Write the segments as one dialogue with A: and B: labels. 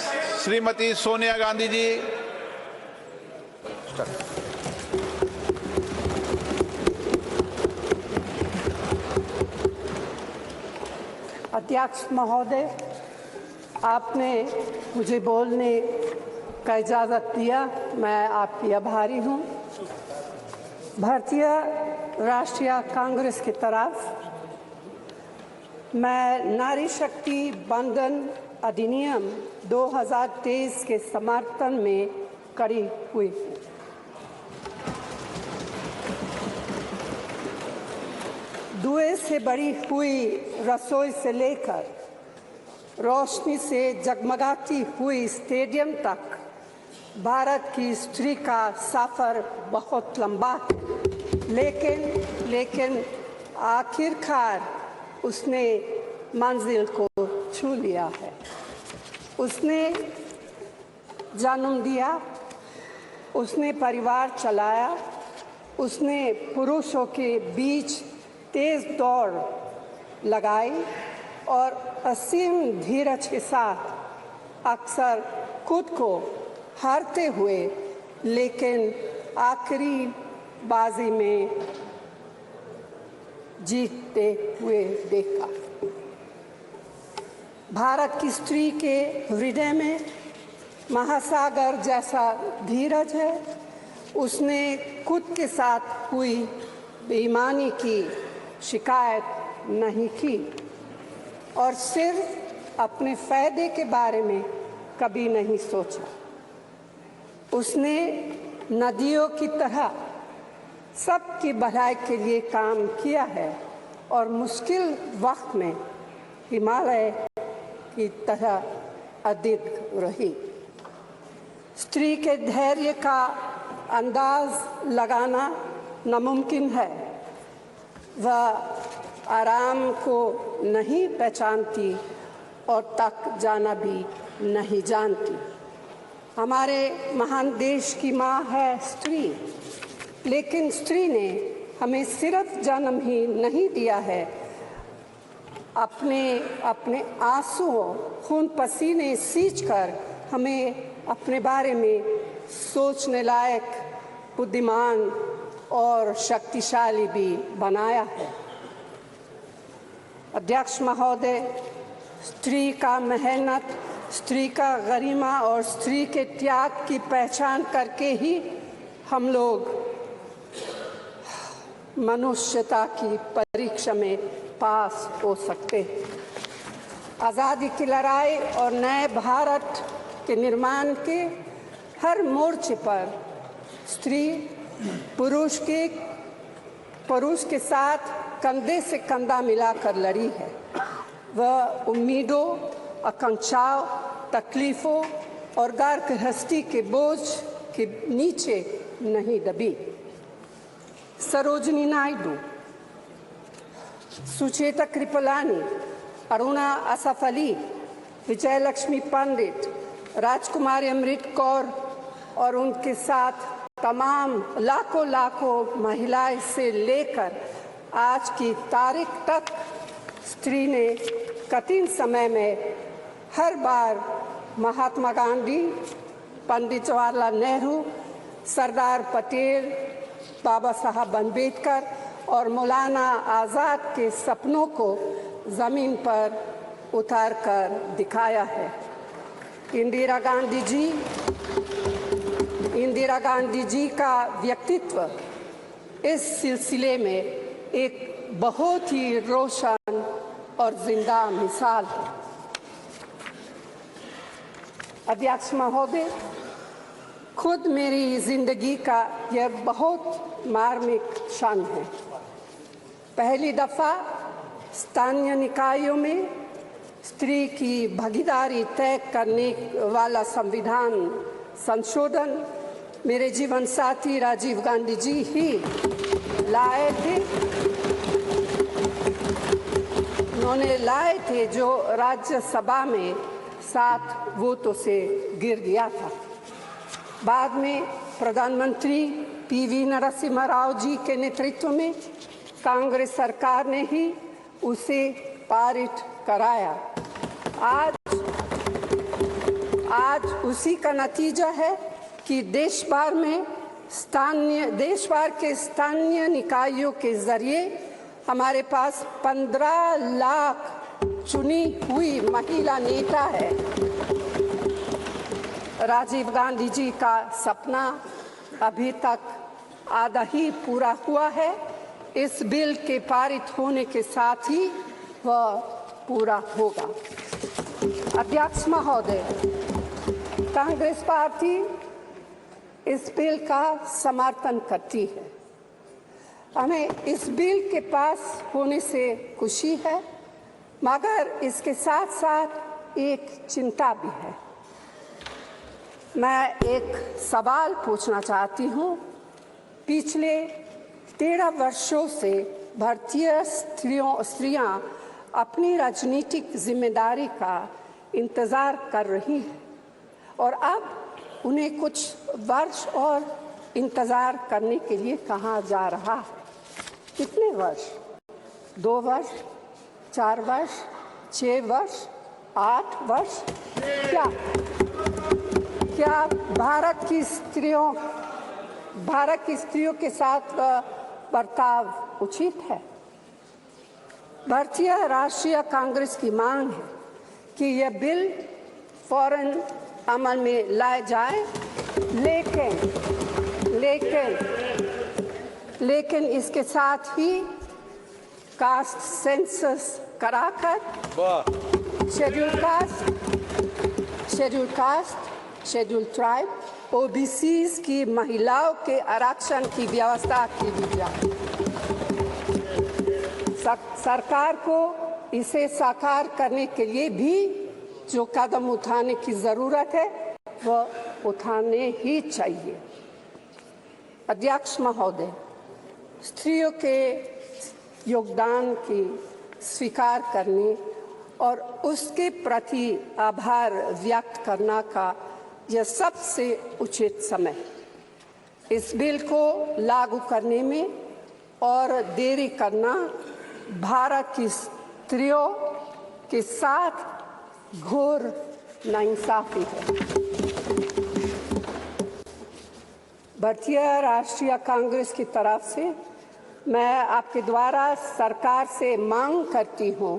A: श्रीमती सोनिया गांधी जी।
B: अध्यक्ष महोदय, आपने मुझे बोलने का इजाज़त दिया, मैं आपकी आभारी हूँ। भारतीय राष्ट्रीय कांग्रेस की तरफ मैं नारी शक्ति बंधन अधिनियम 2023 के समर्थन में खड़ी हुई हूँ। धुएं से भरी हुई रसोई से लेकर रोशनी से जगमगाती हुई स्टेडियम तक भारत की स्त्री का सफर बहुत लंबा है, लेकिन आखिरकार उसने मंजिल को छू लिया है। उसने जन्म दिया, उसने परिवार चलाया, उसने पुरुषों के बीच तेज दौड़ लगाई और असीम धीरज के साथ अक्सर खुद को हारते हुए लेकिन आखिरी बाजी में जीतते हुए देखा। भारत की स्त्री के हृदय में महासागर जैसा धीरज है। उसने खुद के साथ हुई बेईमानी की शिकायत नहीं की और सिर्फ अपने फायदे के बारे में कभी नहीं सोचा। उसने नदियों की तरह सबकी भलाई के लिए काम किया है और मुश्किल वक्त में हिमालय की तरह अडिग रही। स्त्री के धैर्य का अंदाज लगाना नामुमकिन है। वह आराम को नहीं पहचानती और तक जाना भी नहीं जानती। हमारे महान देश की माँ है स्त्री, लेकिन स्त्री ने हमें सिर्फ जन्म ही नहीं दिया है, अपने आंसुओं खून पसीने सींचकर हमें अपने बारे में सोचने लायक, बुद्धिमान और शक्तिशाली भी बनाया है। अध्यक्ष महोदय, स्त्री का मेहनत, स्त्री का गरिमा और स्त्री के त्याग की पहचान करके ही हम लोग मनुष्यता की परीक्षा में पास हो सकते हैं। आज़ादी की लड़ाई और नए भारत के निर्माण के हर मोर्चे पर स्त्री पुरुष के साथ कंधे से कंधा मिलाकर लड़ी है। वह उम्मीदों, आकांक्षाओं, तकलीफ़ों और घर गृहस्थी के बोझ के नीचे नहीं दबी। सरोजिनी नायडू, सुचेता कृपलानी, अरुणा असफ अली, विजयलक्ष्मी पंडित, राजकुमारी अमृत कौर और उनके साथ तमाम लाखों महिलाएं से लेकर आज की तारीख तक स्त्री ने कठिन समय में हर बार महात्मा गांधी, पंडित जवाहरलाल नेहरू, सरदार पटेल, बाबा साहब अम्बेडकर और मौलाना आज़ाद के सपनों को ज़मीन पर उतार कर दिखाया है। इंदिरा गांधी जी का व्यक्तित्व इस सिलसिले में एक बहुत ही रोशन और जिंदा मिसाल है। अध्यक्ष महोदय, खुद मेरी जिंदगी का यह बहुत मार्मिक क्षण है। पहली दफ़ा स्थानीय निकायों में स्त्री की भागीदारी तय करने वाला संविधान संशोधन मेरे जीवन साथी राजीव गांधी जी ही लाए थे। उन्होंने लाए थे जो राज्यसभा में 7 वोटों से गिर गया था। बाद में प्रधानमंत्री पीवी नरसिम्हा राव जी के नेतृत्व में कांग्रेस सरकार ने ही उसे पारित कराया। आज उसी का नतीजा है कि देश भर के स्थानीय निकायों के जरिए हमारे पास 15 लाख चुनी हुई महिला नेता है। राजीव गांधी जी का सपना अभी तक आधा ही पूरा हुआ है। इस बिल के पारित होने के साथ ही वह पूरा होगा। अध्यक्ष महोदय, कांग्रेस पार्टी इस बिल का समर्थन करती है। हमें इस बिल के पास होने से खुशी है, मगर इसके साथ साथ एक चिंता भी है। मैं एक सवाल पूछना चाहती हूँ। पिछले 13 वर्षों से भारतीय स्त्रियां अपनी राजनीतिक जिम्मेदारी का इंतज़ार कर रही हैं और अब उन्हें कुछ वर्ष और इंतज़ार करने के लिए कहा जा रहा है। कितने वर्ष? 2 वर्ष, 4 वर्ष, 6 वर्ष, 8 वर्ष? क्या भारत की स्त्रियों के साथ बर्ताव उचित है? भारतीय राष्ट्रीय कांग्रेस की मांग है कि यह बिल फौरन अमल में लाया जाए, लेकिन इसके साथ ही कास्ट सेंसस कराकर शेड्यूल ट्राइब, ओबीसीज की महिलाओं के आरक्षण की व्यवस्था की जाए। सरकार को इसे साकार करने के लिए भी जो कदम उठाने की ज़रूरत है वह उठाने ही चाहिए। अध्यक्ष महोदय, स्त्रियों के योगदान की स्वीकार करने और उसके प्रति आभार व्यक्त करना का यह सबसे उचित समय। इस बिल को लागू करने में और देरी करना भारत की स्त्रियों के साथ घोर नाइंसाफी है। भारतीय राष्ट्रीय कांग्रेस की तरफ से मैं आपके द्वारा सरकार से मांग करती हूं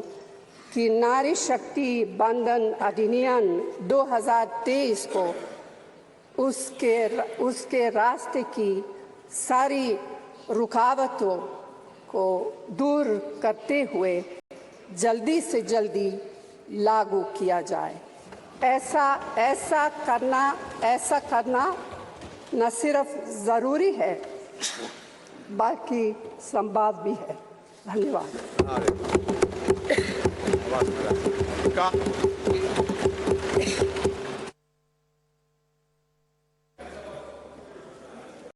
B: कि नारी शक्ति बंधन अधिनियम 2023 को उसके रास्ते की सारी रुकावटों को दूर करते हुए जल्दी से जल्दी लागू किया जाए। ऐसा करना न सिर्फ ज़रूरी है बल्कि संभव भी है। धन्यवाद।